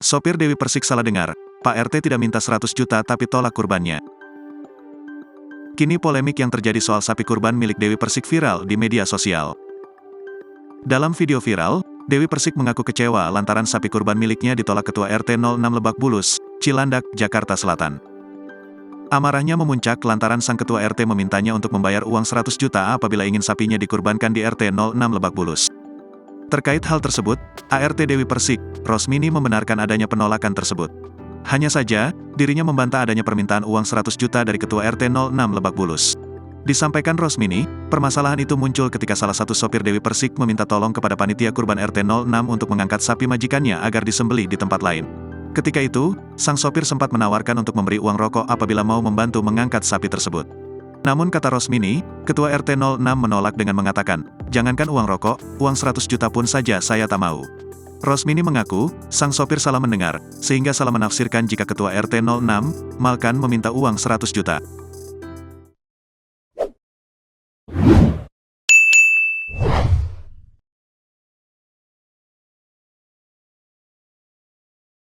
Sopir Dewi Persik salah dengar, Pak RT tidak minta 100 juta tapi tolak kurbannya. Kini polemik yang terjadi soal sapi kurban milik Dewi Persik viral di media sosial. Dalam video viral, Dewi Persik mengaku kecewa lantaran sapi kurban miliknya ditolak Ketua RT 06 Lebak Bulus, Cilandak, Jakarta Selatan. Amarahnya memuncak lantaran sang Ketua RT memintanya untuk membayar uang 100 juta apabila ingin sapinya dikurbankan di RT 06 Lebak Bulus. Terkait hal tersebut, ART Dewi Persik, Rosmini membenarkan adanya penolakan tersebut. Hanya saja, dirinya membantah adanya permintaan uang 100 juta dari Ketua RT 06 Lebak Bulus. Disampaikan Rosmini, permasalahan itu muncul ketika salah satu sopir Dewi Persik meminta tolong kepada panitia kurban RT 06 untuk mengangkat sapi majikannya agar disembelih di tempat lain. Ketika itu, sang sopir sempat menawarkan untuk memberi uang rokok apabila mau membantu mengangkat sapi tersebut. Namun kata Rosmini, Ketua RT 06 menolak dengan mengatakan, "Jangankan uang rokok, uang 100 juta pun saja saya tak mau." Rosmini mengaku, sang sopir salah mendengar, sehingga salah menafsirkan jika Ketua RT 06, Malkan meminta uang 100 juta.